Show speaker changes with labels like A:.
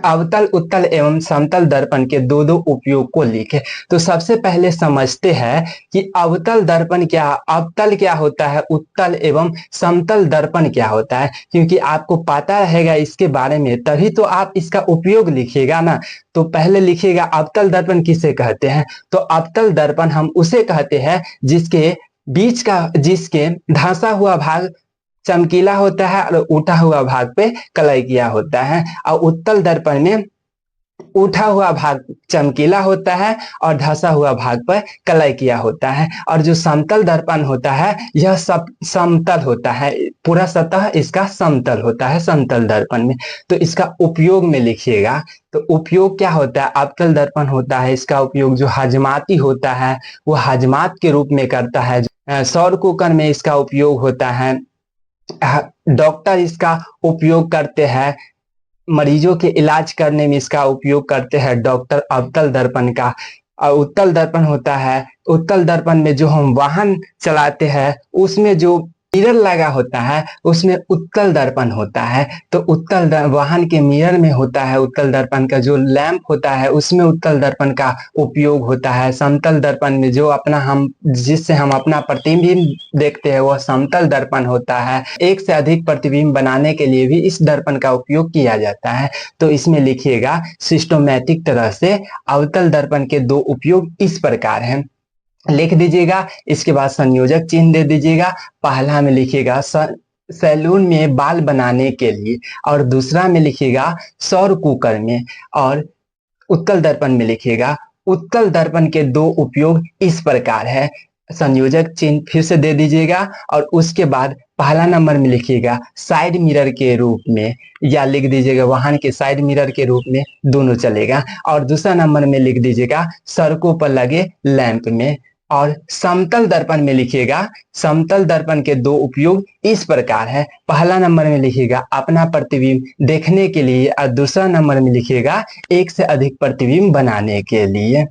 A: अवतल उत्तल एवं समतल दर्पण के दो दो उपयोग को लिखे। तो सबसे पहले समझते हैं कि अवतल दर्पण क्या, अवतल क्या होता है, उत्तल एवं समतल दर्पण क्या होता है। क्योंकि आपको पता रहेगा इसके बारे में तभी तो आप इसका उपयोग लिखिएगा ना। तो पहले लिखिएगा अवतल दर्पण किसे कहते हैं। तो अवतल दर्पण हम उसे कहते हैं जिसके धंसा हुआ भाग चमकीला होता है और उठा हुआ भाग पे कलई किया होता है। और उत्तल दर्पण में उठा हुआ भाग चमकीला होता है और धंसा हुआ भाग पर कलई किया होता है। और जो समतल दर्पण होता है यह सब समतल होता है, पूरा सतह इसका समतल होता है समतल दर्पण में। तो इसका उपयोग में लिखिएगा। तो उपयोग क्या होता है, अवतल दर्पण होता है इसका उपयोग जो हजमाती होता है वो हजमात के रूप में करता है। सौर कुकर में इसका उपयोग होता है। डॉक्टर इसका उपयोग करते हैं, मरीजों के इलाज करने में इसका उपयोग करते हैं डॉक्टर अवतल दर्पण का। और उत्तल दर्पण होता है, उत्तल दर्पण में जो हम वाहन चलाते हैं उसमें जो मिरर लगा होता है उसमें उत्तल दर्पण होता है। तो वाहन के मिरर में होता है उत्तल दर्पण का, जो लैंप होता है उसमें उत्तल दर्पण का उपयोग होता है। समतल दर्पण में जो हम जिससे हम अपना प्रतिबिंब देखते हैं वह समतल दर्पण होता है। एक से अधिक प्रतिबिंब बनाने के लिए भी इस दर्पण का उपयोग किया जाता है। तो इसमें लिखिएगा सिस्टमैटिक तरह से अवतल दर्पण के दो उपयोग इस प्रकार हैं, लिख दीजिएगा। इसके बाद संयोजक चिन्ह दे दीजिएगा। पहला में लिखिएगा सैलून में बाल बनाने के लिए, और दूसरा में लिखिएगा सौर कुकर में, और उत्तल दर्पण में लिखिएगा। उत्तल दर्पण के दो उपयोग इस प्रकार है। संयोजक चिन्ह फिर से दे दीजिएगा और उसके बाद पहला नंबर में लिखिएगा साइड मिरर के रूप में, या लिख दीजिएगा वाहन के साइड मिरर के रूप में, दोनों चलेगा। और दूसरा नंबर में लिख दीजिएगा सड़कों पर लगे लैंप में। और समतल दर्पण में लिखिएगा समतल दर्पण के दो उपयोग इस प्रकार है। पहला नंबर में लिखिएगा अपना प्रतिबिंब देखने के लिए, और दूसरा नंबर में लिखिएगा एक से अधिक प्रतिबिंब बनाने के लिए।